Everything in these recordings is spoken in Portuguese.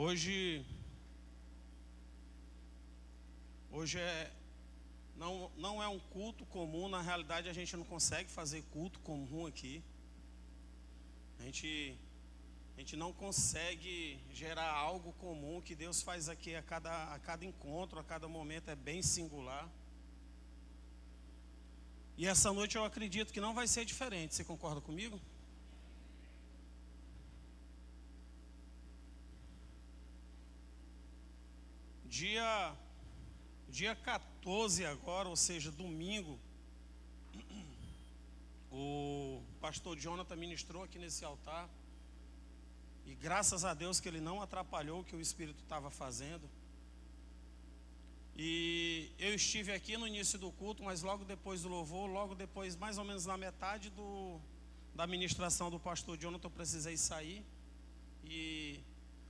Hoje não é um culto comum. Na realidade, a gente não consegue fazer culto comum aqui. A gente não consegue gerar algo comum. O que Deus faz aqui a cada encontro, a cada momento é bem singular. E essa noite eu acredito que não vai ser diferente. Você concorda comigo? Dia 14 agora, ou seja, domingo, o pastor Jonathan ministrou aqui nesse altar. E graças a Deus que ele não atrapalhou o que o Espírito estava fazendo. E eu estive aqui no início do culto, mas logo depois do louvor, logo depois, mais ou menos na metade da ministração do pastor Jonathan, eu precisei sair. E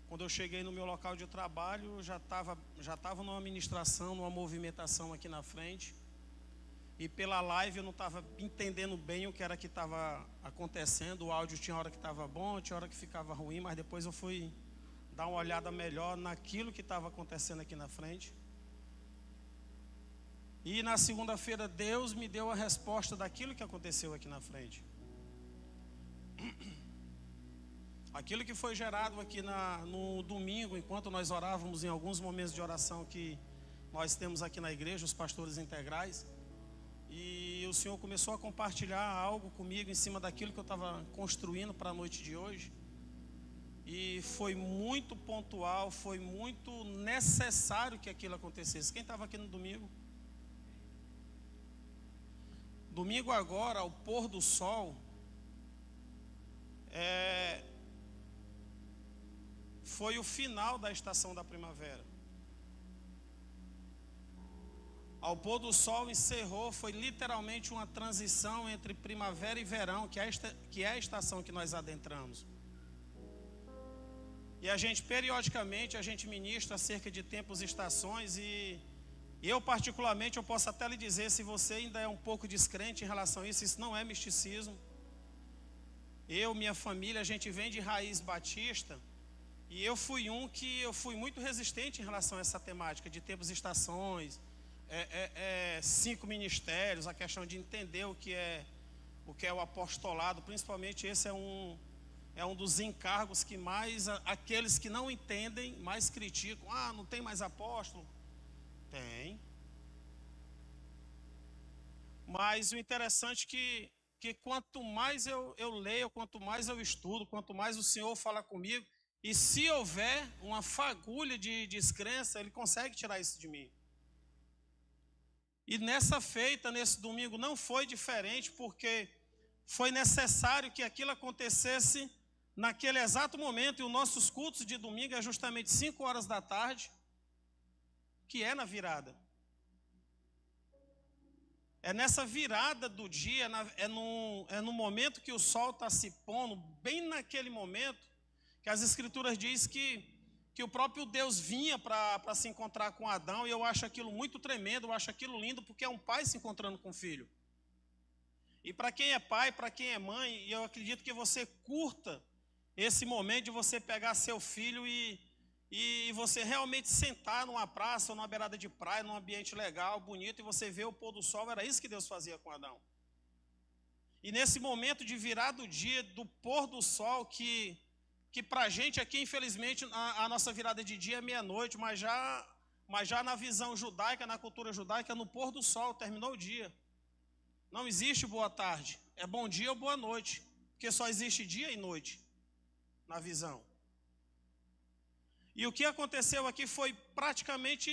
quando eu cheguei no meu local de trabalho, já estava numa ministração, numa movimentação aqui na frente. E pela live eu não estava entendendo bem o que era que estava acontecendo. O áudio tinha hora que estava bom, tinha hora que ficava ruim, mas depois eu fui dar uma olhada melhor naquilo que estava acontecendo aqui na frente. E na segunda-feira Deus me deu a resposta daquilo que aconteceu aqui na frente. Aquilo que foi gerado aqui no domingo, enquanto nós orávamos em alguns momentos de oração que nós temos aqui na igreja, os pastores integrais. E o Senhor começou a compartilhar algo comigo em cima daquilo que eu estava construindo para a noite de hoje. E foi muito pontual, foi muito necessário que aquilo acontecesse. Quem estava aqui no domingo? Domingo agora, ao pôr do sol, foi o final da estação da primavera. Ao pôr do sol encerrou, foi literalmente uma transição entre primavera e verão, que é a estação que nós adentramos. E a gente, periodicamente, a gente ministra acerca de tempos e estações, e eu particularmente, eu posso até lhe dizer, se você ainda é um pouco descrente em relação a isso não é misticismo. Minha família, a gente vem de raiz batista, e eu fui muito resistente em relação a essa temática de tempos e estações, 5 ministérios, a questão de entender o que é o apostolado. Principalmente esse é um dos encargos que mais aqueles que não entendem mais criticam. Não tem mais apóstolo? Tem. Mas o interessante é que quanto mais eu leio, quanto mais eu estudo, quanto mais o Senhor fala comigo, e se houver uma fagulha de descrença, Ele consegue tirar isso de mim. E nessa feita, nesse domingo, não foi diferente, porque foi necessário que aquilo acontecesse naquele exato momento. E os nossos cultos de domingo é justamente 5 horas da tarde, que é na virada. É nessa virada do dia, é no momento que o sol está se pondo, bem naquele momento, que as Escrituras dizem que o próprio Deus vinha para se encontrar com Adão. E eu acho aquilo muito tremendo, eu acho aquilo lindo, porque é um pai se encontrando com o filho. E para quem é pai, para quem é mãe, eu acredito que você curta esse momento de você pegar seu filho e você realmente sentar numa praça ou numa beirada de praia, num ambiente legal, bonito, e você ver o pôr do sol. Era isso que Deus fazia com Adão. E nesse momento de virar do dia, do pôr do sol, que para a gente aqui, infelizmente, a nossa virada de dia é meia-noite, mas já na visão judaica, na cultura judaica, no pôr do sol, terminou o dia. Não existe boa tarde, é bom dia ou boa noite, porque só existe dia e noite na visão. E o que aconteceu aqui foi praticamente,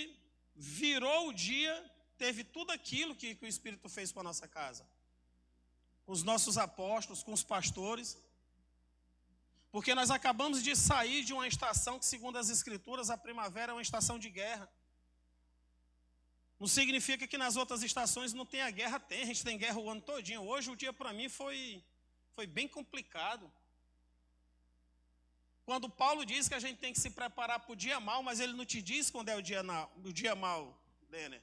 virou o dia, teve tudo aquilo que o Espírito fez para a nossa casa. Com os nossos apóstolos, com os pastores. Porque nós acabamos de sair de uma estação que, segundo as Escrituras, a primavera é uma estação de guerra. Não significa que nas outras estações não tenha guerra, tem. A gente tem guerra o ano todinho. Hoje o dia para mim foi bem complicado. Quando Paulo diz que a gente tem que se preparar para o dia mau, mas ele não te diz quando é o dia mau, Denner.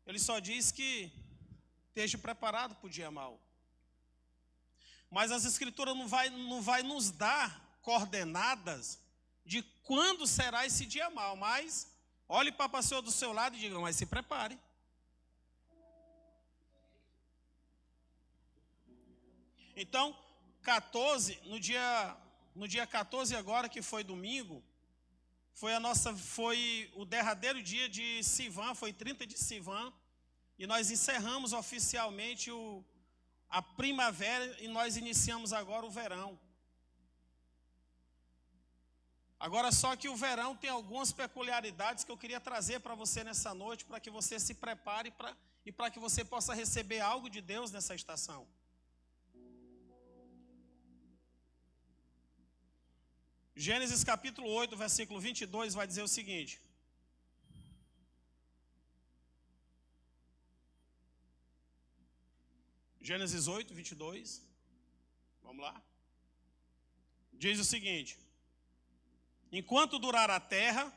Ele só diz que esteja preparado para o dia mau. mas as Escrituras não vai nos dar coordenadas de quando será esse dia mau. Mas olhe para a pessoa do seu lado e diga, mas se prepare. Então, 14, no dia 14 agora, que foi domingo, foi o derradeiro dia de Sivan, foi 30 de Sivan, e nós encerramos oficialmente a primavera e nós iniciamos agora o verão. Agora só que o verão tem algumas peculiaridades que eu queria trazer para você nessa noite, para que você se prepare e para que você possa receber algo de Deus nessa estação. Gênesis capítulo 8, versículo 22 vai dizer o seguinte. Gênesis 8, 22. Vamos lá. Diz o seguinte: enquanto durar a terra,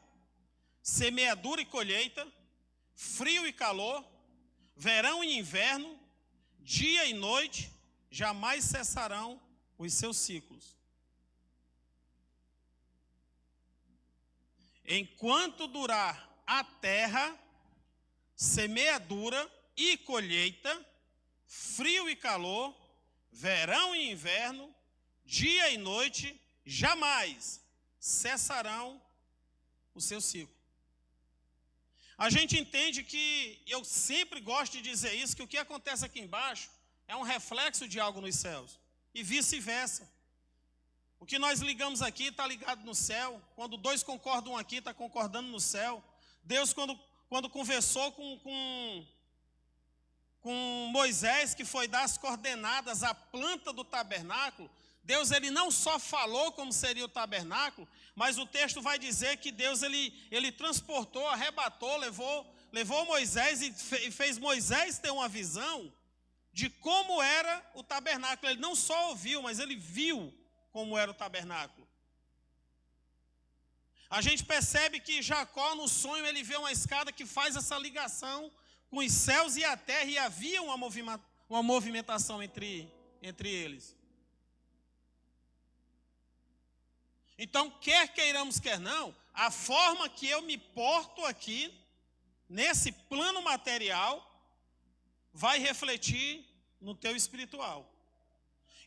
semeadura e colheita, frio e calor, verão e inverno, dia e noite, jamais cessarão os seus ciclos. Enquanto durar a terra, semeadura e colheita, frio e calor, verão e inverno, dia e noite, jamais cessarão o seu ciclo. A gente entende que, eu sempre gosto de dizer isso, que o que acontece aqui embaixo é um reflexo de algo nos céus, e vice-versa. O que nós ligamos aqui está ligado no céu. Quando dois concordam aqui, está concordando no céu. Deus, quando conversou com Moisés, que foi dar as coordenadas à planta do tabernáculo, Deus ele não só falou como seria o tabernáculo, mas o texto vai dizer que Deus ele transportou, arrebatou, levou Moisés e fez Moisés ter uma visão de como era o tabernáculo. Ele não só ouviu, mas ele viu como era o tabernáculo. A gente percebe que Jacó, no sonho, ele vê uma escada que faz essa ligação com os céus e a terra, e havia uma movimentação entre eles. Então, quer queiramos, quer não, a forma que eu me porto aqui, nesse plano material, vai refletir no teu espiritual.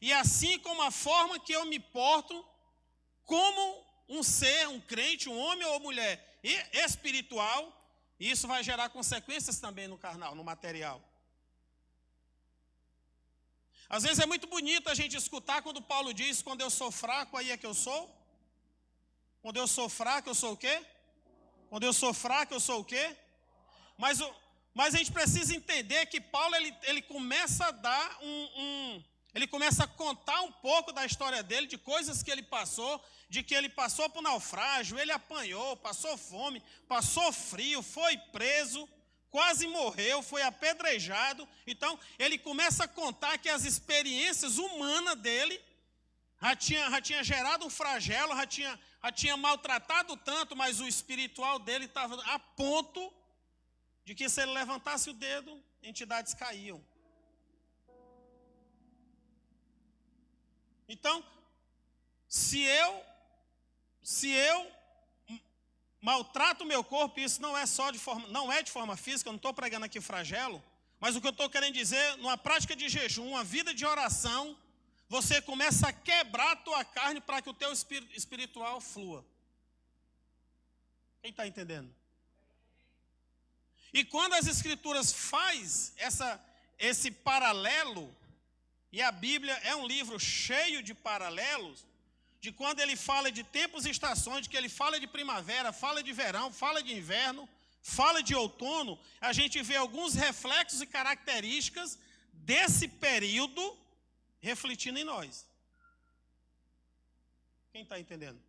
E assim como a forma que eu me porto como um ser, um crente, um homem ou mulher espiritual, isso vai gerar consequências também no carnal, no material. Às vezes é muito bonito a gente escutar quando Paulo diz, quando eu sou fraco, aí é que eu sou. Quando eu sou fraco, eu sou o quê? Quando eu sou fraco, eu sou o quê? Mas a gente precisa entender que Paulo, ele começa a dar ele começa a contar um pouco da história dele, de coisas que ele passou, de que ele passou por naufrágio, ele apanhou, passou fome, passou frio, foi preso, quase morreu, foi apedrejado. Então, ele começa a contar que as experiências humanas dele já tinha gerado um flagelo, já tinha maltratado tanto, mas o espiritual dele estava a ponto de que se ele levantasse o dedo, entidades caíam. Então, se eu maltrato o meu corpo, isso não é de forma física, eu não estou pregando aqui flagelo, mas o que eu estou querendo dizer, numa prática de jejum, uma vida de oração, você começa a quebrar a tua carne para que o teu espiritual flua. Quem está entendendo? E quando as Escrituras faz esse paralelo, e a Bíblia é um livro cheio de paralelos, de quando ele fala de tempos e estações, de que ele fala de primavera, fala de verão, fala de inverno, fala de outono, a gente vê alguns reflexos e características desse período refletindo em nós. Quem está entendendo?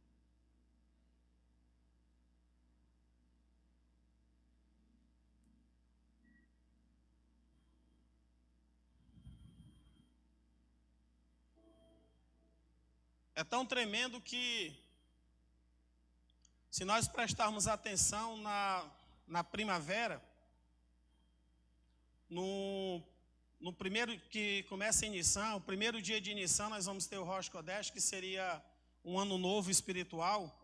É tão tremendo que, se nós prestarmos atenção na primavera, no no primeiro que começa em Nissan, o primeiro dia de Nissan, nós vamos ter o Rosh Kodesh, que seria um ano novo espiritual.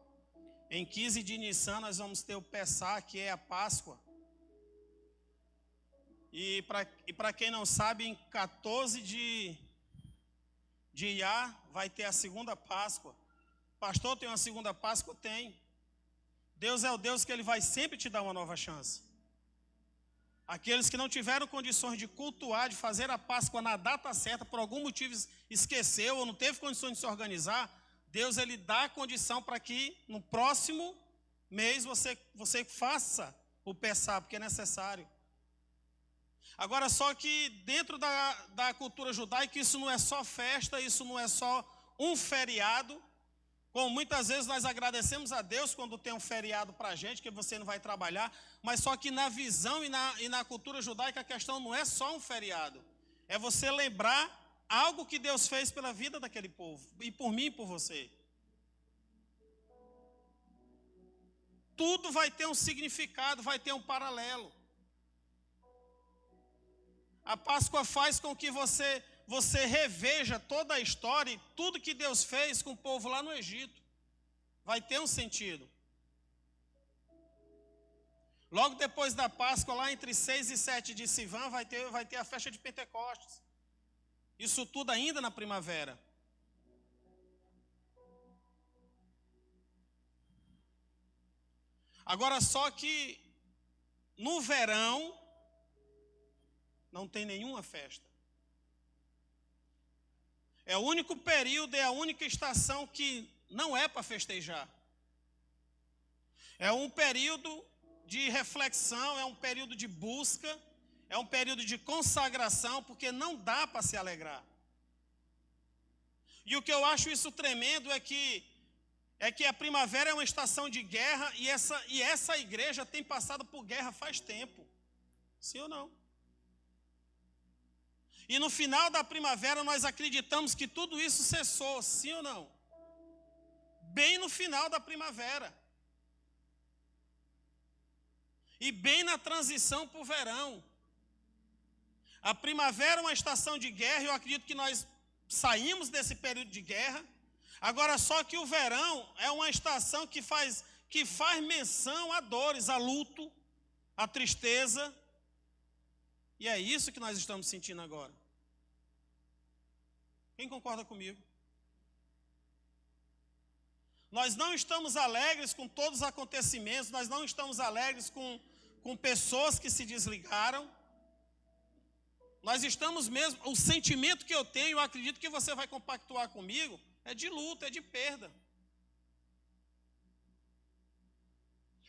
Em 15 de Nissan, nós vamos ter o Pessah, que é a Páscoa. E para quem não sabe, em 14 de Iyar vai ter a segunda Páscoa. Pastor, tem uma segunda Páscoa? Tem. Deus é o Deus que Ele vai sempre te dar uma nova chance. Aqueles que não tiveram condições de cultuar, de fazer a Páscoa na data certa, por algum motivo esqueceu ou não teve condições de se organizar, Deus Ele dá a condição para que no próximo mês você faça o Pessah, porque é necessário. Agora, só que dentro da cultura judaica, isso não é só festa, isso não é só um feriado. Como muitas vezes nós agradecemos a Deus quando tem um feriado para a gente, que você não vai trabalhar, mas só que na visão e na cultura judaica a questão não é só um feriado. É você lembrar algo que Deus fez pela vida daquele povo, e por mim e por você. Tudo vai ter um significado, vai ter um paralelo. A Páscoa faz com que você reveja toda a história e tudo que Deus fez com o povo lá no Egito. Vai ter um sentido. Logo depois da Páscoa, lá entre 6 e 7 de Sivan, vai ter a festa de Pentecostes. Isso tudo ainda na primavera. Agora, só que no verão não tem nenhuma festa. É o único período, é a única estação que não é para festejar. É um período de reflexão, é um período de busca, é um período de consagração, porque não dá para se alegrar. E o que eu acho isso tremendo é que a primavera é uma estação de guerra e essa igreja tem passado por guerra faz tempo. Sim ou não? E no final da primavera nós acreditamos que tudo isso cessou, sim ou não? Bem no final da primavera. E bem na transição para o verão. A primavera é uma estação de guerra, e eu acredito que nós saímos desse período de guerra. Agora, só que o verão é uma estação que faz menção a dores, a luto, a tristeza. E é isso que nós estamos sentindo agora. Quem concorda comigo? Nós não estamos alegres com todos os acontecimentos, nós não estamos alegres com pessoas que se desligaram. Nós estamos mesmo, o sentimento que eu tenho, eu acredito que você vai compactuar comigo, é de luto, é de perda.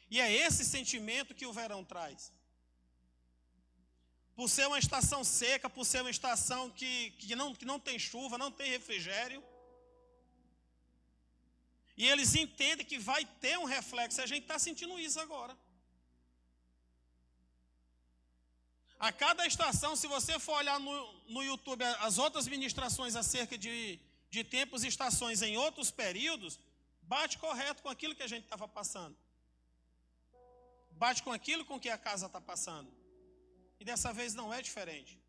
E é esse sentimento que o verão traz. Por ser uma estação seca, por ser uma estação que não tem chuva, não tem refrigério. E eles entendem que vai ter um reflexo, e a gente está sentindo isso agora. A cada estação, se você for olhar no YouTube as outras ministrações acerca de tempos e estações em outros períodos, bate correto com aquilo que a gente estava passando. Bate com aquilo com que a casa está passando. E dessa vez não é diferente.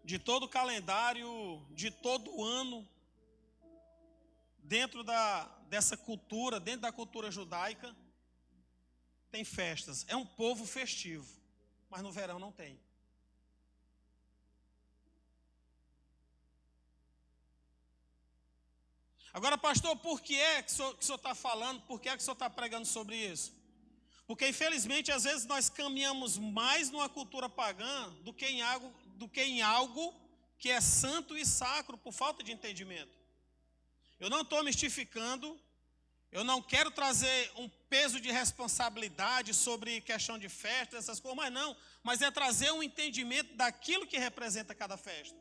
De todo o calendário, de todo o ano, dentro dessa cultura, dentro da cultura judaica, tem festas. É um povo festivo, mas no verão não tem. Agora, pastor, por que é que o senhor está falando, por que é que o senhor está pregando sobre isso? Porque, infelizmente, às vezes nós caminhamos mais numa cultura pagã do que em algo que é santo e sacro, por falta de entendimento. Eu não estou mistificando, eu não quero trazer um peso de responsabilidade sobre questão de festa, essas coisas, mas é trazer um entendimento daquilo que representa cada festa.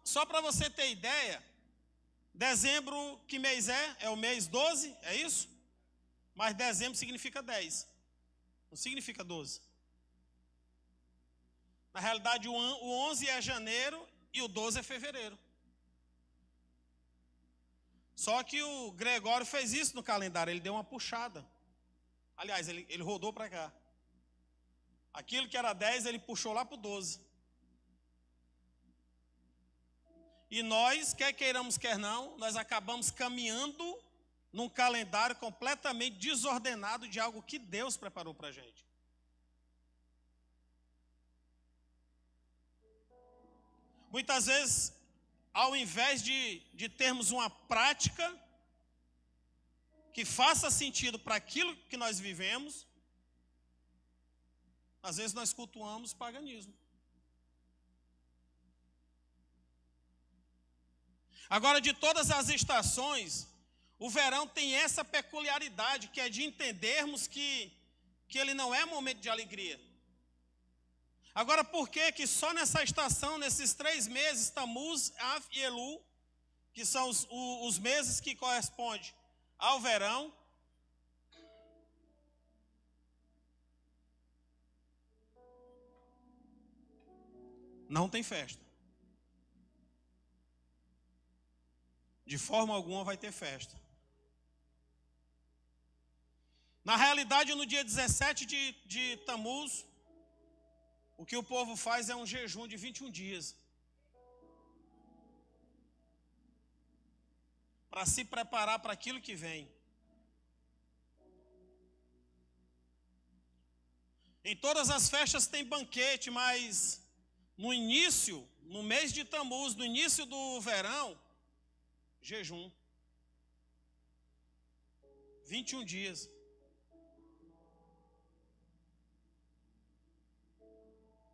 Só para você ter ideia, dezembro, que mês é? É o mês 12, é isso? Mas dezembro significa 10, não significa 12. Na realidade, o 11 é janeiro e o 12 é fevereiro. Só que o Gregório fez isso no calendário, ele deu uma puxada. Aliás, ele rodou para cá. Aquilo que era 10, ele puxou lá para o 12. E nós, quer queiramos, quer não, nós acabamos caminhando num calendário completamente desordenado de algo que Deus preparou para a gente. Muitas vezes, ao invés de termos uma prática que faça sentido para aquilo que nós vivemos, às vezes nós cultuamos o paganismo. Agora, de todas as estações, o verão tem essa peculiaridade, que é de entendermos que ele não é momento de alegria. Agora, por que só nessa estação, nesses 3 meses, Tamuz, Av e Elu, que são os meses que correspondem ao verão, não tem festa? De forma alguma vai ter festa. Na realidade, no dia 17 de Tamuz, o que o povo faz é um jejum de 21 dias. Para se preparar para aquilo que vem. Em todas as festas tem banquete, mas no início, no mês de Tamuz, no início do verão, jejum. 21 dias.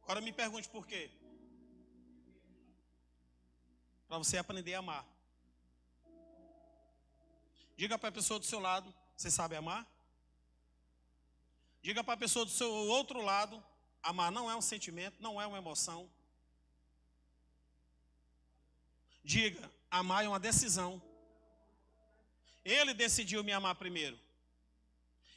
Agora me pergunte por quê. Para você aprender a amar. Diga para a pessoa do seu lado, você sabe amar? Diga para a pessoa do seu outro lado, amar não é um sentimento, não é uma emoção. Diga, amar é uma decisão. Ele decidiu me amar primeiro.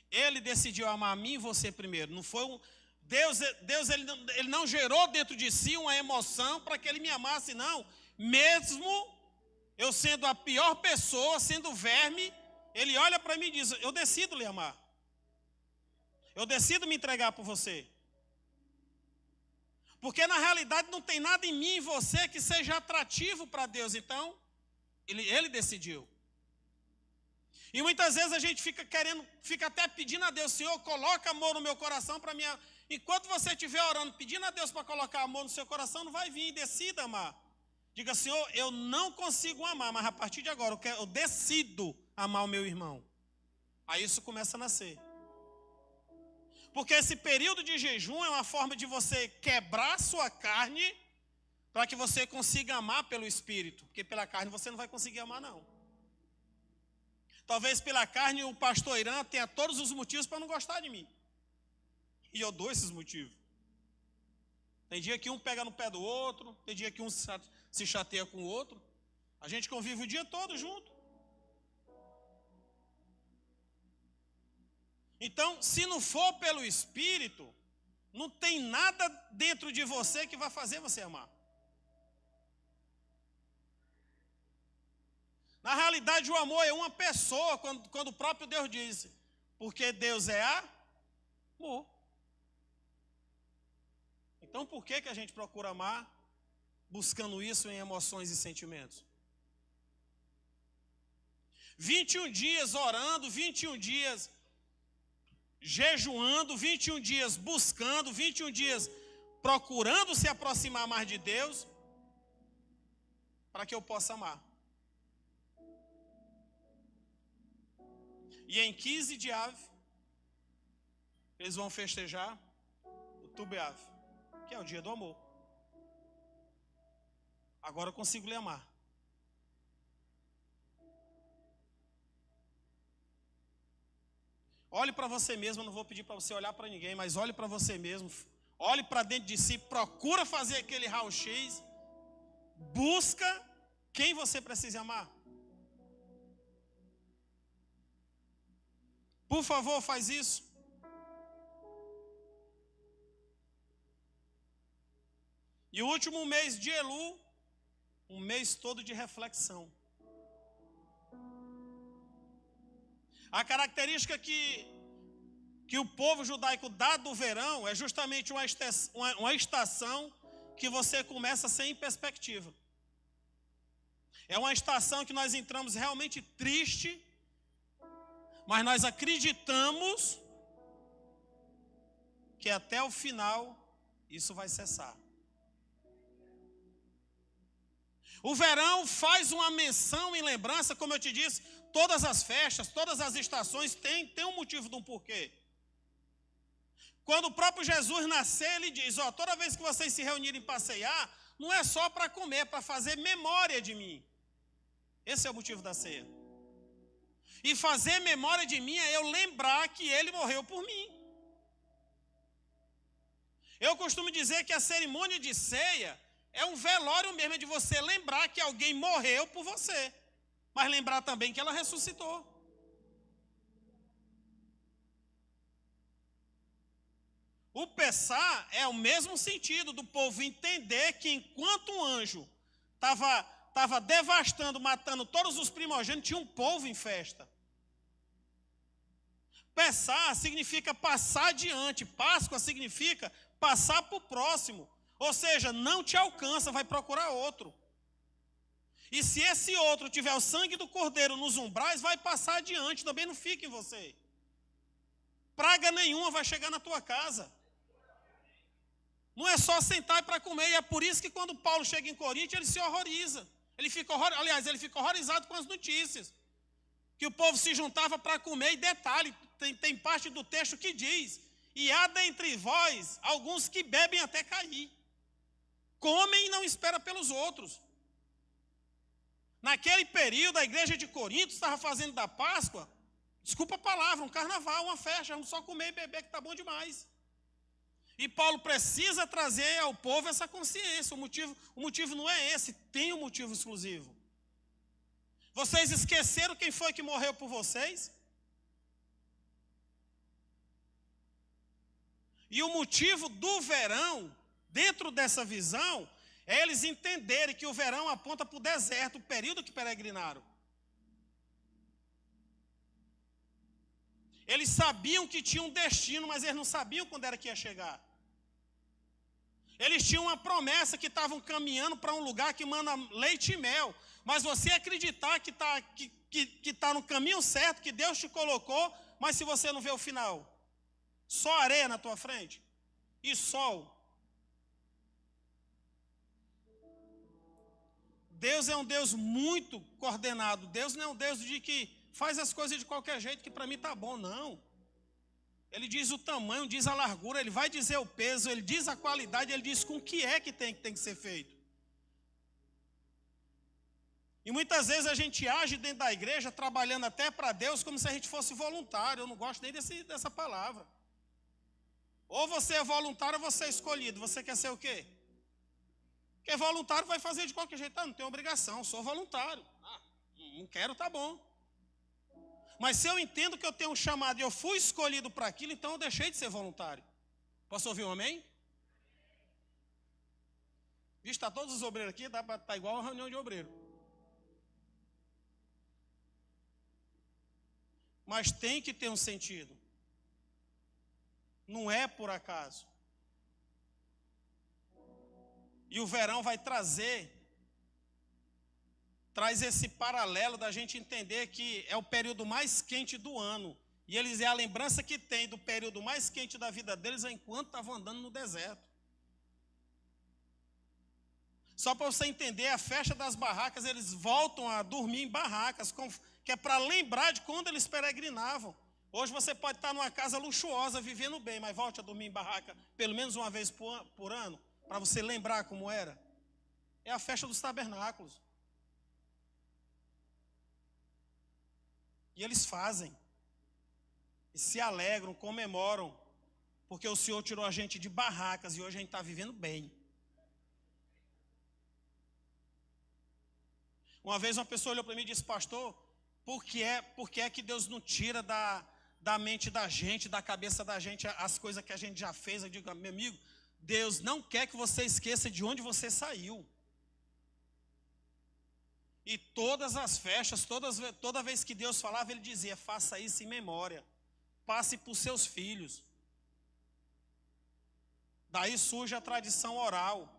Ele decidiu amar a mim e você primeiro. Não foi Deus ele não gerou dentro de si uma emoção para que ele me amasse, não. Mesmo eu sendo a pior pessoa, sendo verme, ele olha para mim e diz, eu decido lhe amar. Eu decido me entregar por você. Porque na realidade não tem nada em mim e em você que seja atrativo para Deus. Então, ele decidiu. E muitas vezes a gente fica até pedindo a Deus, Senhor, coloca amor no meu coração para mim. Enquanto você estiver orando, pedindo a Deus para colocar amor no seu coração, não vai vir, decida amar. Diga, Senhor, eu não consigo amar, mas a partir de agora eu decido amar o meu irmão. Aí isso começa a nascer. Porque esse período de jejum é uma forma de você quebrar sua carne para que você consiga amar pelo Espírito. Porque pela carne você não vai conseguir amar, não. Talvez pela carne o pastor Irã tenha todos os motivos para não gostar de mim. E eu dou esses motivos. Tem dia que um pega no pé do outro, tem dia que um se chateia com o outro. A gente convive o dia todo junto. Então, se não for pelo Espírito, não tem nada dentro de você que vai fazer você amar. Na realidade, o amor é uma pessoa, quando o próprio Deus diz, porque Deus é amor. Então, por que a gente procura amar, buscando isso em emoções e sentimentos? 21 dias orando, 21 dias jejuando, 21 dias buscando, 21 dias procurando se aproximar mais de Deus, para que eu possa amar. E em 15 de Av, eles vão festejar o Tu B'Av, que é o dia do amor. Agora eu consigo lhe amar. Olhe para você mesmo, eu não vou pedir para você olhar para ninguém, mas olhe para você mesmo. Olhe para dentro de si, procura fazer aquele raio-x. Busca quem você precisa amar. Por favor, faz isso. E o último mês de Elu um mês todo de reflexão. A característica que o povo judaico dá do verão é justamente uma estação que você começa sem perspectiva. É uma estação que nós entramos realmente triste, mas nós acreditamos que até o final isso vai cessar. O verão faz uma menção em lembrança, como eu te disse, todas as festas, todas as estações têm um motivo de um porquê. Quando o próprio Jesus nasceu, ele diz, toda vez que vocês se reunirem para ceiar, não é só para comer, é para fazer memória de mim. Esse é o motivo da ceia. E fazer memória de mim é eu lembrar que ele morreu por mim. Eu costumo dizer que a cerimônia de ceia é um velório mesmo, de você lembrar que alguém morreu por você, mas lembrar também que ela ressuscitou. O Pessá é o mesmo sentido do povo entender que enquanto um anjo estava devastando, matando todos os primogênitos, tinha um povo em festa. Pessá significa passar adiante, Páscoa significa passar para o próximo. Ou seja, não te alcança, vai procurar outro. E se esse outro tiver o sangue do cordeiro nos umbrais, vai passar adiante, também não fica em você. Praga nenhuma vai chegar na tua casa. Não é só sentar para comer, e é por isso que quando Paulo chega em Corinto, ele se horroriza. Ele fica horrorizado com as notícias. Que o povo se juntava para comer, e detalhe, tem parte do texto que diz, e há dentre vós alguns que bebem até cair. Comem e não esperam pelos outros. Naquele período, a igreja de Corinto estava fazendo da Páscoa, desculpa a palavra, um carnaval, uma festa, vamos só comer e beber que está bom demais. E Paulo precisa trazer ao povo essa consciência. O motivo não é esse, tem um motivo exclusivo. Vocês esqueceram quem foi que morreu por vocês? E o motivo do verão, dentro dessa visão, é eles entenderem que o verão aponta para o deserto, o período que peregrinaram. Eles sabiam que tinham um destino, mas eles não sabiam quando era que ia chegar. Eles tinham uma promessa que estavam caminhando para um lugar que manda leite e mel. Mas você acreditar que está no caminho certo, que Deus te colocou, mas se você não vê o final, só areia na tua frente e sol. Deus é um Deus muito coordenado. Deus não é um Deus de que faz as coisas de qualquer jeito, que para mim está bom, não. Ele diz o tamanho, diz a largura, ele vai dizer o peso, ele diz a qualidade, ele diz com que é que tem que ser feito. E muitas vezes a gente age dentro da igreja, trabalhando até para Deus, como se a gente fosse voluntário. Eu não gosto nem dessa palavra. Ou você é voluntário ou você é escolhido. Você quer ser o quê? Porque voluntário vai fazer de qualquer jeito. Não tem obrigação, sou voluntário. Não quero, tá bom. Mas se eu entendo que eu tenho um chamado e eu fui escolhido para aquilo, então eu deixei de ser voluntário. Posso ouvir um amém? Vixe, está todos os obreiros aqui, está igual uma reunião de obreiro. Mas tem que ter um sentido. Não é por acaso. E o verão vai traz esse paralelo da gente entender que é o período mais quente do ano. E eles é a lembrança que tem do período mais quente da vida deles enquanto estavam andando no deserto. Só para você entender, a festa das barracas, eles voltam a dormir em barracas, que é para lembrar de quando eles peregrinavam. Hoje você pode estar numa casa luxuosa, vivendo bem, mas volte a dormir em barraca pelo menos uma vez por ano, para você lembrar como era. É a festa dos tabernáculos. E eles fazem, e se alegram, comemoram, porque o Senhor tirou a gente de barracas e hoje a gente está vivendo bem. Uma vez uma pessoa olhou para mim e disse: pastor, por que é que Deus não tira da mente da gente, da cabeça da gente, as coisas que a gente já fez? Eu digo: meu amigo, Deus não quer que você esqueça de onde você saiu. E todas as festas, toda vez que Deus falava, ele dizia: faça isso em memória, passe para os seus filhos. Daí surge a tradição oral.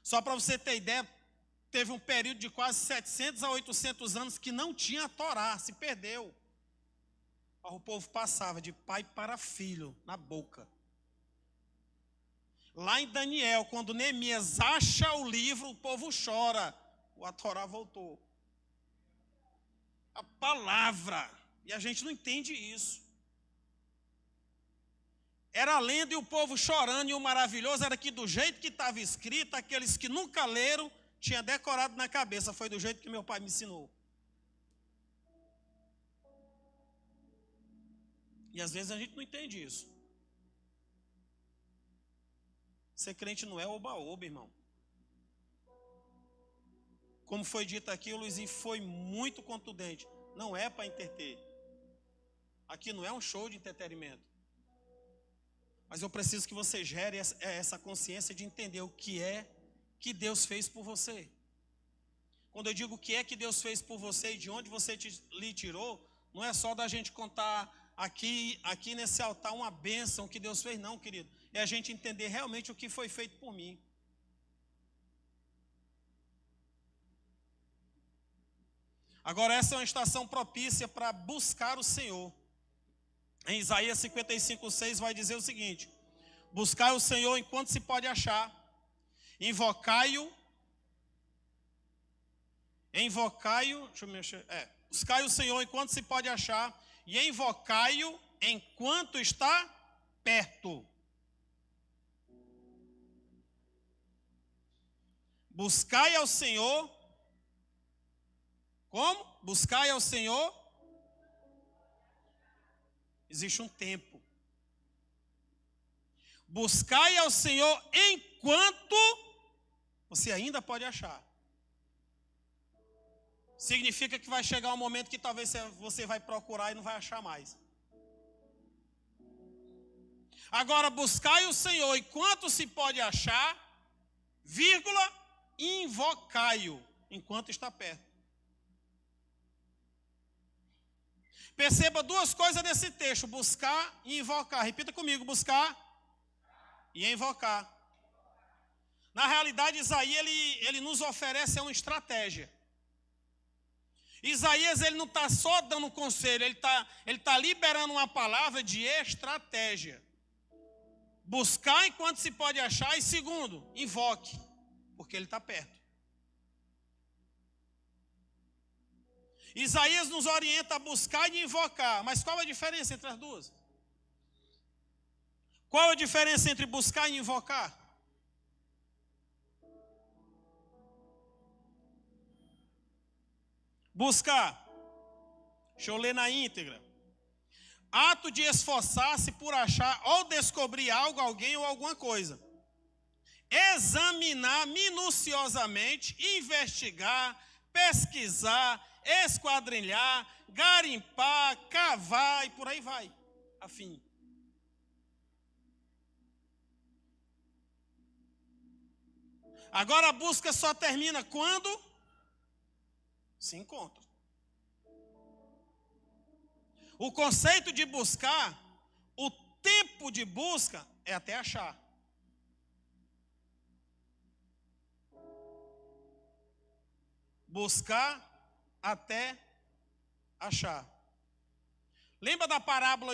Só para você ter ideia, teve um período de quase 700 a 800 anos que não tinha a Torá, se perdeu. O povo passava de pai para filho na boca. Lá em Daniel, quando Neemias acha o livro, o povo chora. A Torá voltou. A palavra. E a gente não entende isso. Era lendo e o povo chorando, e o maravilhoso era que do jeito que estava escrito, aqueles que nunca leram, tinha decorado na cabeça. Foi do jeito que meu pai me ensinou. E às vezes a gente não entende isso. Ser crente não é oba-oba, irmão. Como foi dito aqui, o Luizinho foi muito contundente. Não é para entreter. Aqui não é um show de entretenimento. Mas eu preciso que você gere essa consciência de entender o que é que Deus fez por você. Quando eu digo o que é que Deus fez por você e de onde você lhe tirou, não é só da gente contar aqui nesse altar uma bênção que Deus fez, não, querido. É a gente entender realmente o que foi feito por mim. Agora, essa é uma estação propícia para buscar o Senhor. Em Isaías 55:6 vai dizer o seguinte: buscai o Senhor enquanto se pode achar, invocai-o, buscai o Senhor enquanto se pode achar, e invocai-o enquanto está perto. Buscai ao Senhor. Como? Buscai ao Senhor. Existe um tempo. Buscai ao Senhor enquanto você ainda pode achar. Significa que vai chegar um momento que talvez você vai procurar e não vai achar mais. Agora, buscai o Senhor enquanto se pode achar, vírgula, invocai-o enquanto está perto. Perceba duas coisas nesse texto: buscar e invocar. Repita comigo: buscar e invocar. Na realidade, Isaías ele nos oferece uma estratégia. Isaías ele não está só dando conselho, ele tá liberando uma palavra de estratégia. Buscar enquanto se pode achar, e segundo, invoque, porque ele está perto. Isaías nos orienta a buscar e invocar, mas qual a diferença entre as duas? Qual a diferença entre buscar e invocar? Buscar, deixa eu ler na íntegra: ato de esforçar-se por achar ou descobrir algo, alguém ou alguma coisa. Examinar minuciosamente, investigar, pesquisar, esquadrilhar, garimpar, cavar e por aí vai, afim. Agora a busca só termina quando se encontra. O conceito de buscar, o tempo de busca é até achar. Buscar até achar. Lembra da parábola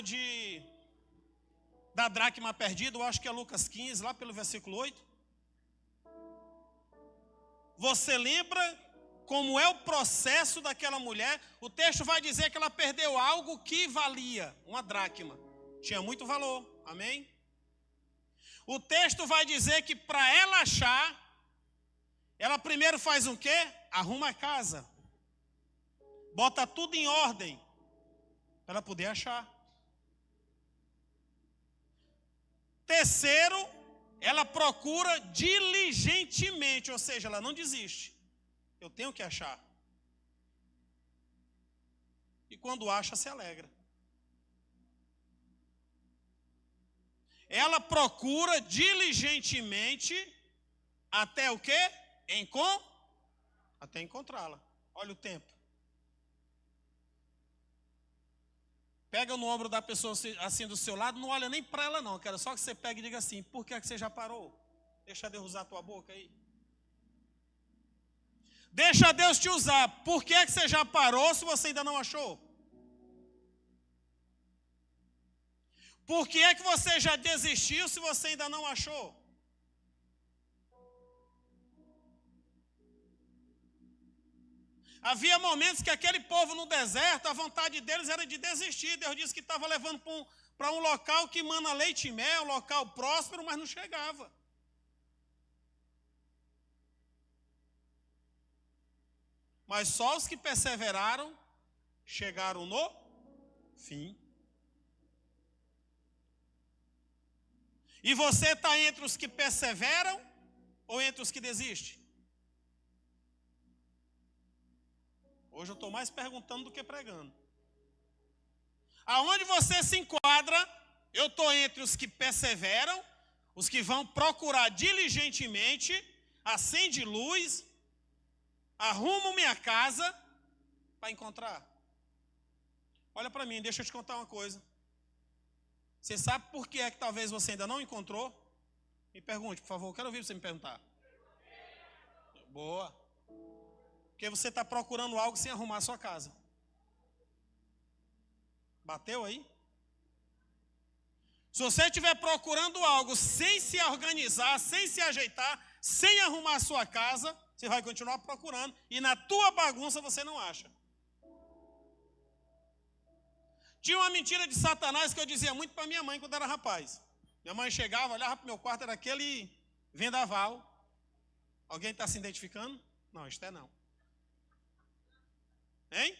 da dracma perdida? Eu acho que é Lucas 15, lá pelo versículo 8. Você lembra como é o processo daquela mulher? O texto vai dizer que ela perdeu algo que valia, uma dracma. Tinha muito valor, amém? O texto vai dizer que para ela achar, ela primeiro faz o quê? Arruma a casa. Bota tudo em ordem, para ela poder achar. Terceiro, ela procura diligentemente, ou seja, ela não desiste. Eu tenho que achar. E quando acha, se alegra. Ela procura diligentemente até o quê? até encontrá-la. Olha o tempo. Pega no ombro da pessoa assim do seu lado, não olha nem para ela não, quero só que você pegue e diga assim: por que é que você já parou? Deixa Deus usar a tua boca aí. Deixa Deus te usar. Por que é que você já parou se você ainda não achou? Por que é que você já desistiu se você ainda não achou? Havia momentos que aquele povo no deserto, a vontade deles era de desistir. Deus disse que estava levando para um local que mana leite e mel, um local próspero, mas não chegava. Mas só os que perseveraram chegaram no fim. E você está entre os que perseveram ou entre os que desistem? Hoje eu estou mais perguntando do que pregando. Aonde você se enquadra, eu estou entre os que perseveram, os que vão procurar diligentemente, acende luz, arrumo minha casa para encontrar. Olha para mim, deixa eu te contar uma coisa. Você sabe por que é que talvez você ainda não encontrou? Me pergunte, por favor, eu quero ouvir você me perguntar. Boa. Porque você está procurando algo sem arrumar a sua casa. Bateu aí? Se você estiver procurando algo sem se organizar, sem se ajeitar, sem arrumar a sua casa, você vai continuar procurando e na tua bagunça você não acha. Tinha uma mentira de Satanás que eu dizia muito para minha mãe quando era rapaz. Minha mãe chegava, olhava para o meu quarto, era aquele vendaval. Alguém está se identificando? Não, isto é não. Hein?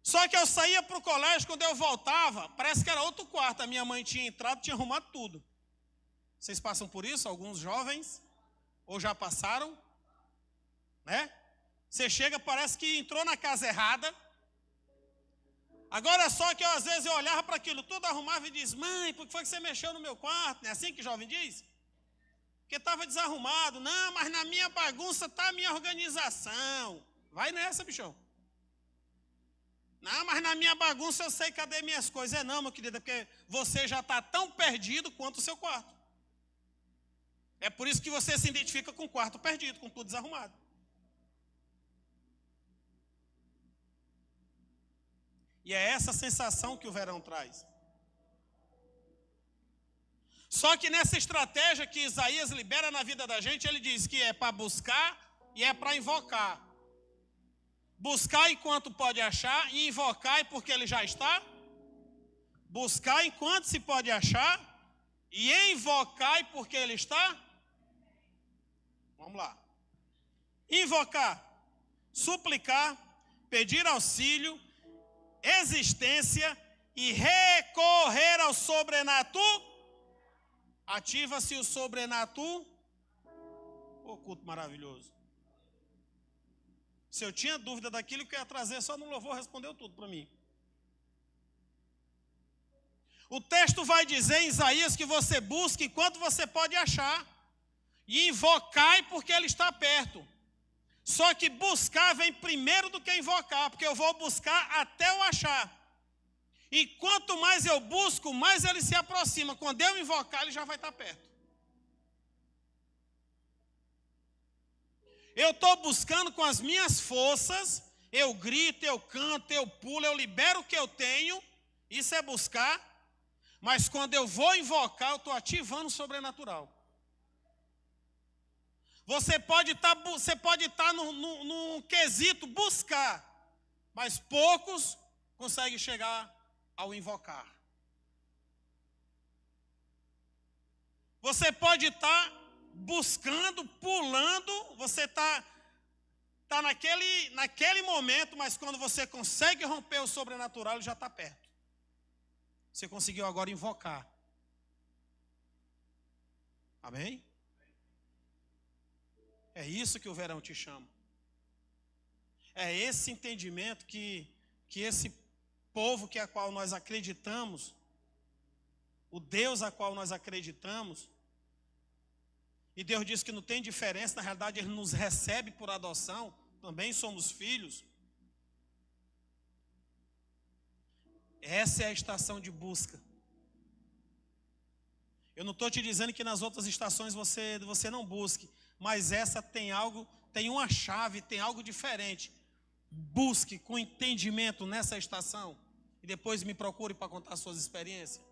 Só que eu saía para o colégio, quando eu voltava, parece que era outro quarto. A minha mãe tinha entrado, tinha arrumado tudo. Vocês passam por isso, alguns jovens? Ou já passaram? Né? Você chega, parece que entrou na casa errada. Agora só que às vezes eu olhava para aquilo tudo, arrumava e dizia: mãe, por que foi que você mexeu no meu quarto? Não é assim que jovem diz? Porque estava desarrumado. Não, mas na minha bagunça está a minha organização. Vai nessa, bichão. Não, mas na minha bagunça eu sei cadê minhas coisas. É não, meu querido, é porque você já está tão perdido quanto o seu quarto. É por isso que você se identifica com o quarto perdido, com tudo desarrumado. E é essa sensação que o verão traz. Só que nessa estratégia que Isaías libera na vida da gente, ele diz que é para buscar e é para invocar. Buscar enquanto pode achar e invocar porque ele já está. Buscar enquanto se pode achar e invocar porque ele está. Vamos lá. Invocar, suplicar, pedir auxílio, existência e recorrer ao sobrenatural. Ativa-se o sobrenatural. Ô, culto maravilhoso. Se eu tinha dúvida daquilo que eu ia trazer, só no louvor respondeu tudo para mim. O texto vai dizer em Isaías que você busca enquanto você pode achar. E invocai porque ele está perto. Só que buscar vem primeiro do que invocar, porque eu vou buscar até eu achar. E quanto mais eu busco, mais ele se aproxima. Quando eu invocar, ele já vai estar perto. Eu estou buscando com as minhas forças, eu grito, eu canto, eu pulo, eu libero o que eu tenho, isso é buscar, mas quando eu vou invocar, eu estou ativando o sobrenatural. Você pode estar no quesito buscar, mas poucos conseguem chegar ao invocar. Você pode estar buscando, pulando, você está naquele momento, mas quando você consegue romper o sobrenatural, ele já está perto. Você conseguiu agora invocar. Amém? É isso que o verão te chama. É esse entendimento que esse povo a qual nós acreditamos, o Deus a qual nós acreditamos, E Deus diz que não tem diferença, na realidade Ele nos recebe por adoção, também somos filhos. Essa é a estação de busca. Eu não estou te dizendo que nas outras estações você não busque, mas essa tem algo, tem uma chave, tem algo diferente. Busque com entendimento nessa estação e depois me procure para contar suas experiências.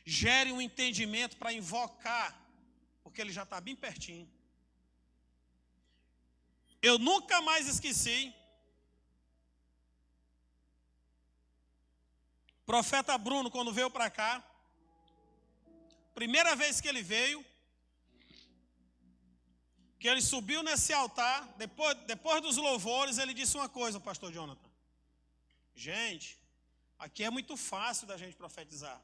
Gere um entendimento para invocar, porque ele já está bem pertinho. Eu nunca mais esqueci. Profeta Bruno, quando veio para cá, primeira vez que ele veio, que ele subiu nesse altar, depois dos louvores, ele disse uma coisa, pastor Jonathan. Gente, aqui é muito fácil da gente profetizar.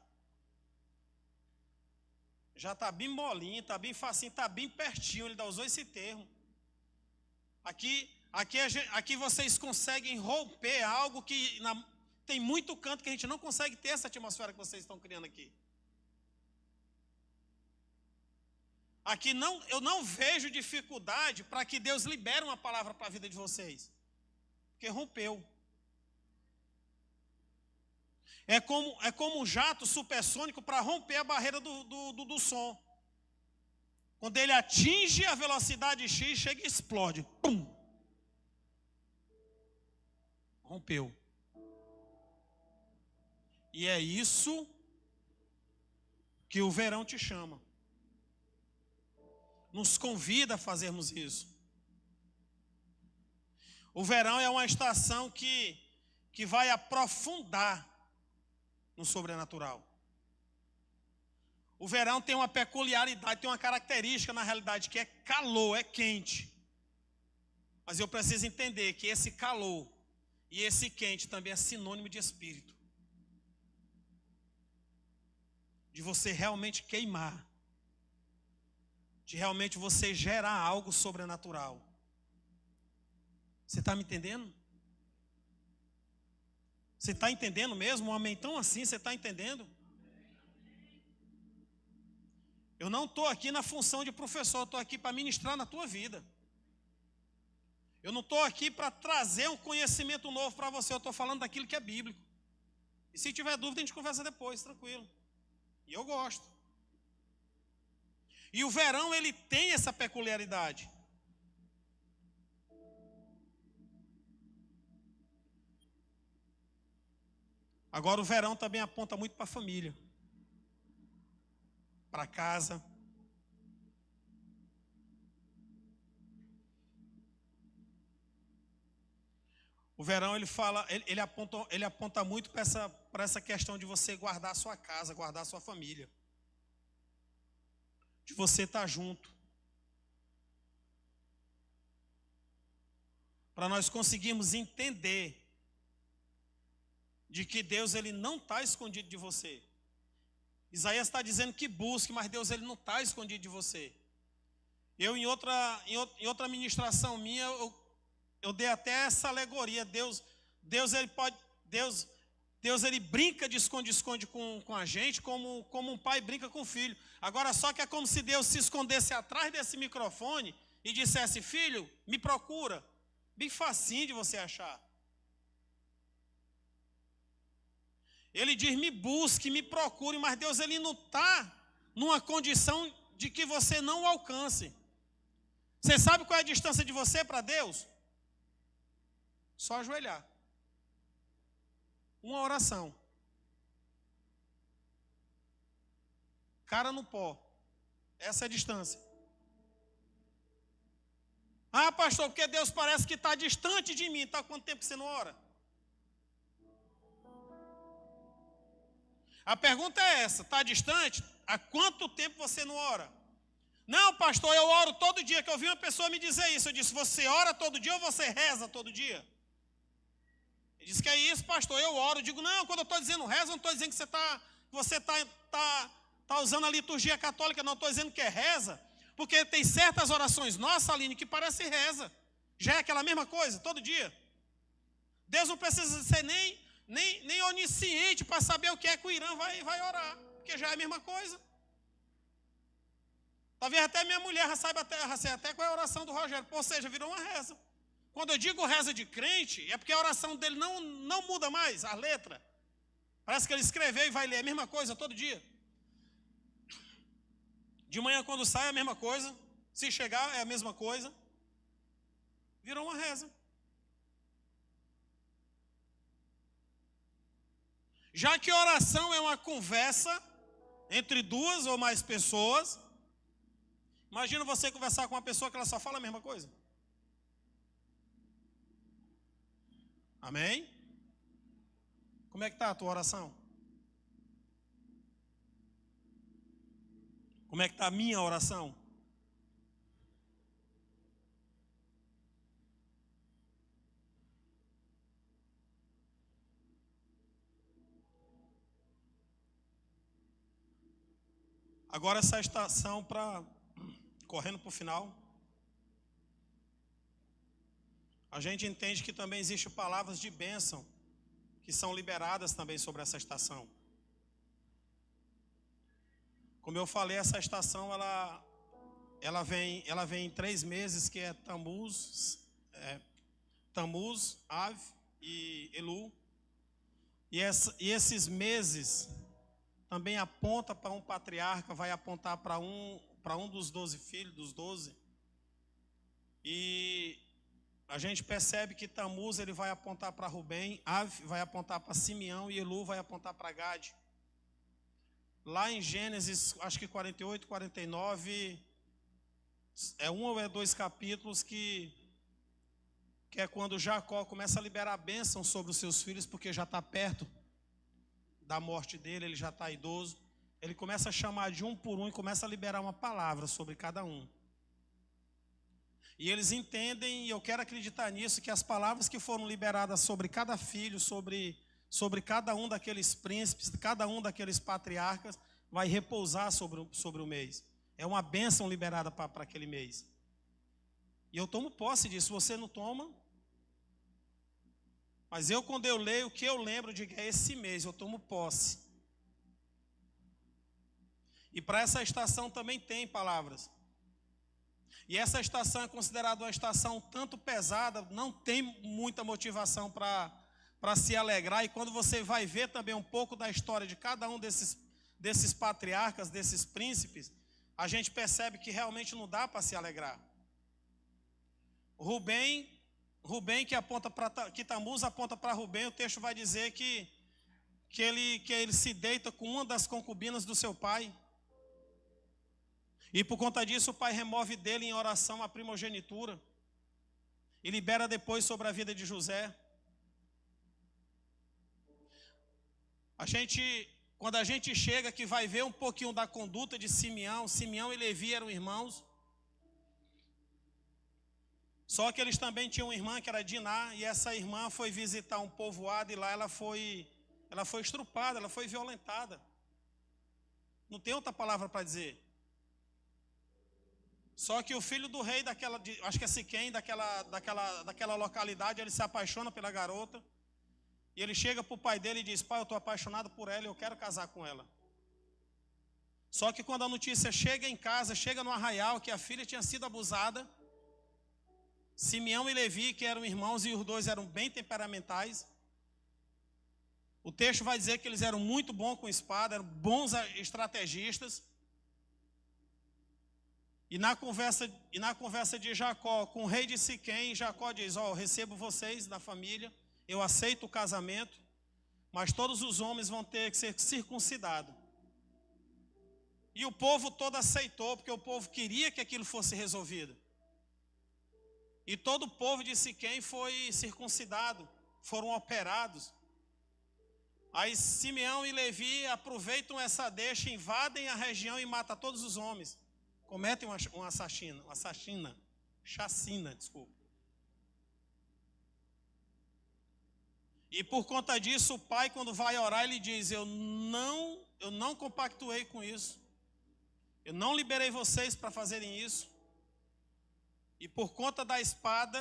Já está bem molinho, está bem facinho, está bem pertinho, ele usou esse termo. Aqui vocês conseguem romper algo que tem muito canto que a gente não consegue ter essa atmosfera que vocês estão criando aqui. Aqui eu não vejo dificuldade para que Deus libere uma palavra para a vida de vocês. Porque rompeu. É como um jato supersônico para romper a barreira do som. Quando ele atinge a velocidade X, chega e explode. Pum! Rompeu. E é isso que o verão te chama. Nos convida a fazermos isso. O verão é uma estação que vai aprofundar no sobrenatural. O verão tem uma peculiaridade, tem uma característica na realidade, que é calor, é quente. Mas eu preciso entender que esse calor e esse quente também é sinônimo de espírito. De você realmente queimar. De realmente você gerar algo sobrenatural. Você está me entendendo? Você está entendendo mesmo? Um amém tão assim, você está entendendo? Eu não estou aqui na função de professor, eu estou aqui para ministrar na tua vida. Eu não estou aqui para trazer um conhecimento novo para você, eu estou falando daquilo que é bíblico. E se tiver dúvida, a gente conversa depois, tranquilo. E eu gosto. E o verão, ele tem essa peculiaridade. Agora o verão também aponta muito para a família. Para casa. O verão ele aponta muito para essa questão de você guardar a sua casa, guardar a sua família. De você estar junto. Para nós conseguirmos entender de que Deus ele não está escondido de você. Isaías está dizendo que busque, mas Deus ele não está escondido de você. Eu em outra ministração minha, eu dei até essa alegoria. Deus ele brinca de esconde-esconde com a gente, como um pai brinca com o filho. Agora só que é como se Deus se escondesse atrás desse microfone e dissesse, filho, me procura. Bem facinho de você achar. Ele diz, me busque, me procure, mas Deus ele não está numa condição de que você não o alcance. Você sabe qual é a distância de você para Deus? Só ajoelhar. Uma oração. Cara no pó. Essa é a distância. Ah, pastor, porque Deus parece que está distante de mim. Está quanto tempo que você não ora? A pergunta é essa, está distante? Há quanto tempo você não ora? Não, pastor, eu oro todo dia, que eu vi uma pessoa me dizer isso. Eu disse, você ora todo dia ou você reza todo dia? Ele disse, que é isso, pastor, eu oro. Eu digo, não, quando eu estou dizendo reza, eu não estou dizendo que você está usando a liturgia católica, não, estou dizendo que é reza. Porque tem certas orações nossas, Aline, que parece reza. Já é aquela mesma coisa, todo dia. Deus não precisa ser nem onisciente para saber o que é que o Irã vai orar, porque já é a mesma coisa. Talvez até minha mulher já saiba até qual é a oração do Rogério. Ou seja, virou uma reza. Quando eu digo reza de crente, é porque a oração dele não muda mais, a letra. Parece que ele escreveu e vai ler a mesma coisa todo dia. De manhã quando sai é a mesma coisa. Se chegar é a mesma coisa. Virou uma reza. Já que oração é uma conversa entre duas ou mais pessoas, imagina você conversar com uma pessoa que ela só fala a mesma coisa. Amém? Como é que está a tua oração? Como é que está a minha oração? Agora essa estação correndo para o final. A gente entende que também existem palavras de bênção que são liberadas também sobre essa estação. Como eu falei, essa estação ela vem em 3 meses, que é Tamuz, Av e Elu. E esses meses também aponta para um patriarca, vai apontar para um dos 12 filhos, dos 12. E a gente percebe que Tamuz ele vai apontar para Rubem, Av vai apontar para Simeão e Elu vai apontar para Gade. Lá em Gênesis, acho que 48, 49, é 1 ou 2 capítulos que é quando Jacó começa a liberar a bênção sobre os seus filhos, porque já está perto da morte dele, ele já está idoso. Ele começa a chamar de um por um e começa a liberar uma palavra sobre cada um. E eles entendem, e eu quero acreditar nisso, que as palavras que foram liberadas sobre cada filho, sobre cada um daqueles príncipes, cada um daqueles patriarcas, vai repousar sobre o mês. É uma bênção liberada para aquele mês. E eu tomo posse disso. Você não toma? Mas quando eu leio, o que eu lembro de que é esse mês, eu tomo posse. E para essa estação também tem palavras. E essa estação é considerada uma estação tanto pesada, não tem muita motivação para se alegrar. E quando você vai ver também um pouco da história de cada um desses patriarcas, desses príncipes, a gente percebe que realmente não dá para se alegrar. Rubem que Tamuz aponta para Rubem, o texto vai dizer que ele se deita com uma das concubinas do seu pai. E por conta disso o pai remove dele em oração a primogenitura. E libera depois sobre a vida de José. Quando a gente chega que vai ver um pouquinho da conduta de Simeão e Levi eram irmãos. Só que eles também tinham uma irmã que era Diná, e essa irmã foi visitar um povoado e lá ela foi estrupada, ela foi violentada. Não tem outra palavra para dizer. Só que o filho do rei acho que é Siquém, daquela localidade, ele se apaixona pela garota. E ele chega para o pai dele e diz: pai, eu estou apaixonado por ela e eu quero casar com ela. Só que quando a notícia chega em casa, chega no arraial que a filha tinha sido abusada, Simeão e Levi, que eram irmãos, e os dois eram bem temperamentais. O texto vai dizer que eles eram muito bons com espada, eram bons estrategistas. E na conversa de Jacó com o rei de Siquém, Jacó diz: eu recebo vocês da família, eu aceito o casamento, mas todos os homens vão ter que ser circuncidados. E o povo todo aceitou, porque o povo queria que aquilo fosse resolvido. E todo o povo de Siquém foi circuncidado, foram operados. Aí Simeão e Levi aproveitam essa deixa, invadem a região e matam todos os homens. Cometem uma chacina. E por conta disso, o pai, quando vai orar, ele diz: eu não compactuei com isso. Eu não liberei vocês para fazerem isso. E por conta da espada,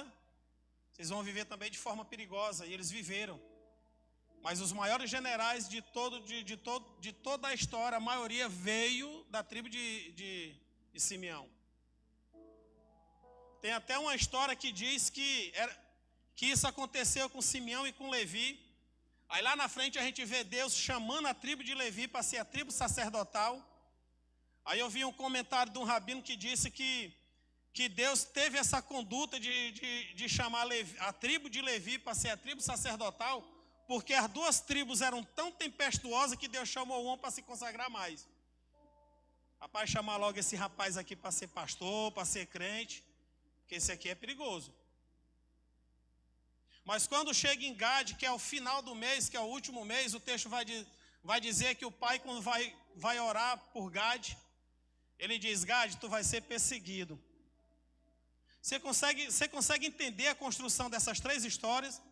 vocês vão viver também de forma perigosa. E eles viveram. Mas os maiores generais de toda a história, a maioria veio da tribo de e Simeão. Tem até uma história que diz que isso aconteceu com Simeão e com Levi. Aí lá na frente a gente vê Deus chamando a tribo de Levi para ser a tribo sacerdotal. Aí eu vi um comentário de um rabino que disse que Deus teve essa conduta de chamar a tribo de Levi para ser a tribo sacerdotal, porque as duas tribos eram tão tempestuosas que Deus chamou uma para se consagrar mais. Rapaz, chamar logo esse rapaz aqui para ser pastor, para ser crente, porque esse aqui é perigoso. Mas quando chega em Gade, que é o final do mês, que é o último mês, o texto vai dizer que o pai, quando vai orar por Gade, ele diz: Gade, tu vai ser perseguido. Você consegue entender a construção dessas três histórias?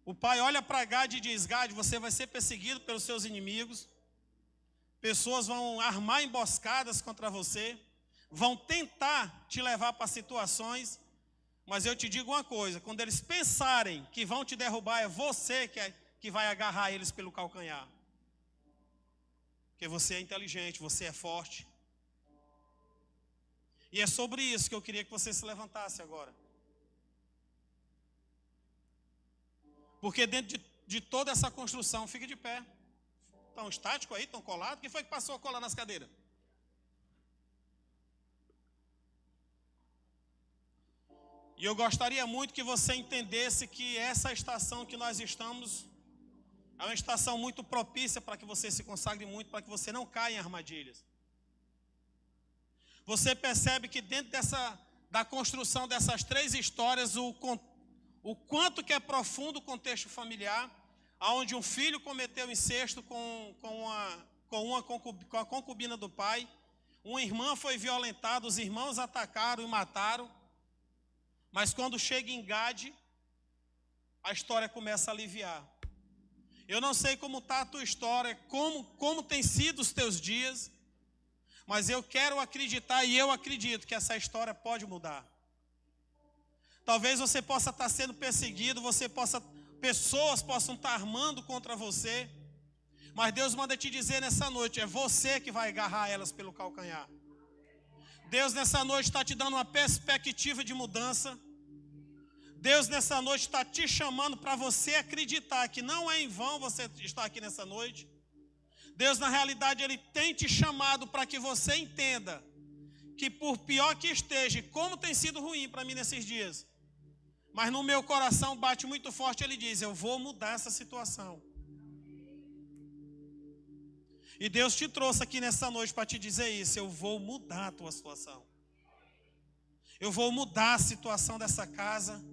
O pai olha para Gade e diz: Gade, você vai ser perseguido pelos seus inimigos. Pessoas vão armar emboscadas contra você, vão tentar te levar para situações. Mas eu te digo uma coisa: quando eles pensarem que vão te derrubar, é você que vai agarrar eles pelo calcanhar. Porque você é inteligente, você é forte. E é sobre isso que eu queria que você se levantasse agora. Porque dentro de toda essa construção, fique de pé. Estão estáticos aí, estão colados? Quem foi que passou a colar nas cadeiras? E eu gostaria muito que você entendesse que essa estação que nós estamos é uma estação muito propícia para que você se consagre muito, para que você não caia em armadilhas. Você percebe que dentro da construção dessas três histórias, o quanto que é profundo o contexto familiar, onde um filho cometeu incesto com a concubina do pai, uma irmã foi violentada, os irmãos atacaram e mataram. Mas quando chega em Gade, a história começa a aliviar. Eu não sei como está a tua história, como tem sido os teus dias, mas eu quero acreditar e eu acredito que essa história pode mudar. Talvez você possa estar sendo perseguido, pessoas possam estar armando contra você, mas Deus manda te dizer nessa noite: é você que vai agarrar elas pelo calcanhar. Deus nessa noite está te dando uma perspectiva de mudança. Deus nessa noite está te chamando para você acreditar que não é em vão você estar aqui nessa noite. Deus, na realidade, Ele tem te chamado para que você entenda que, por pior que esteja, como tem sido ruim para mim nesses dias, mas no meu coração bate muito forte, Ele diz: eu vou mudar essa situação. E Deus te trouxe aqui nessa noite para te dizer isso: eu vou mudar a tua situação. Eu vou mudar a situação dessa casa.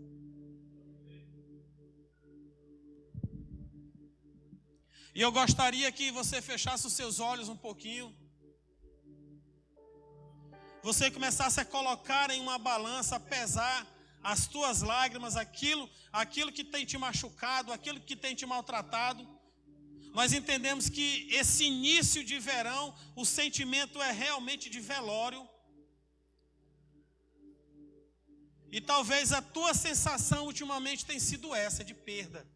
E eu gostaria que você fechasse os seus olhos um pouquinho. Você começasse a colocar em uma balança, a pesar as tuas lágrimas, aquilo que tem te machucado, aquilo que tem te maltratado. Nós entendemos que esse início de verão, o sentimento é realmente de velório. E talvez a tua sensação ultimamente tenha sido essa, de perda.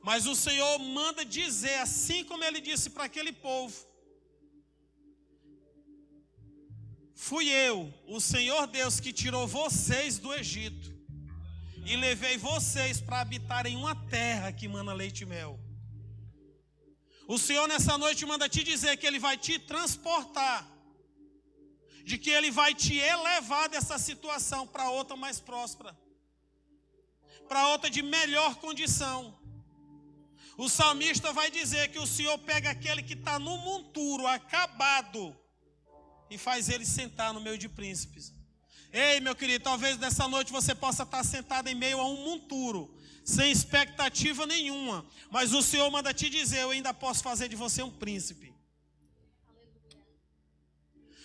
Mas o Senhor manda dizer, assim como Ele disse para aquele povo: fui eu, o Senhor Deus, que tirou vocês do Egito e levei vocês para habitar em uma terra que mana leite e mel. O Senhor nessa noite manda te dizer que Ele vai te transportar, de que Ele vai te elevar dessa situação para outra mais próspera, para outra de melhor condição. O salmista vai dizer que o Senhor pega aquele que está no monturo, acabado, e faz ele sentar no meio de príncipes. Ei, meu querido, talvez nessa noite você possa estar sentado em meio a um monturo, sem expectativa nenhuma, mas o Senhor manda te dizer: eu ainda posso fazer de você um príncipe.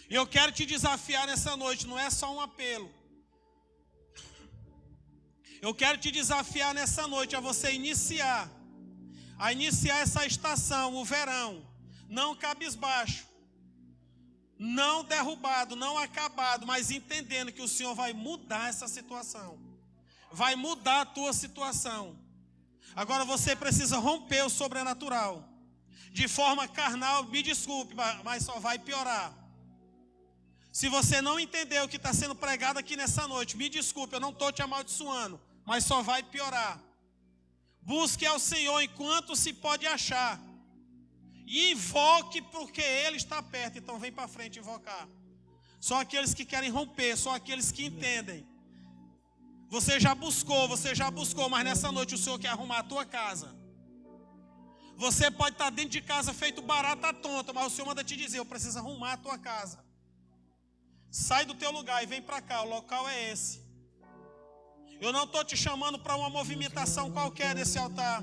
E eu quero te desafiar nessa noite, não é só um apelo. Eu quero te desafiar nessa noite a você iniciar essa estação, o verão, não cabisbaixo, não derrubado, não acabado, mas entendendo que o Senhor vai mudar essa situação, vai mudar a tua situação. Agora você precisa romper o sobrenatural. de forma carnal, me desculpe, mas só vai piorar. Se você não entender o que está sendo pregado aqui nessa noite, me desculpe, eu não estou te amaldiçoando, mas só vai piorar. Busque ao Senhor enquanto se pode achar. E invoque porque Ele está perto. Então vem para frente invocar. Só aqueles que querem romper, só aqueles que entendem. Você já buscou, mas nessa noite o Senhor quer arrumar a tua casa. Você pode estar dentro de casa feito barata tonta, mas o Senhor manda te dizer, eu preciso arrumar a tua casa. Sai do teu lugar e vem para cá, o local é esse. Eu não estou te chamando para uma movimentação qualquer nesse altar.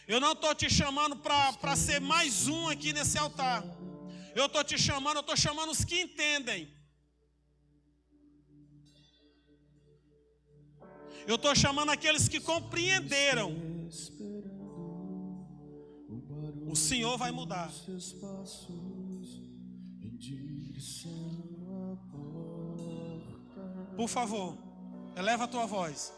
Eu não estou te chamando para ser mais um aqui nesse altar. Eu estou chamando os que entendem. Eu estou chamando aqueles que compreenderam. O Senhor vai mudar. Por favor, eleva a tua voz.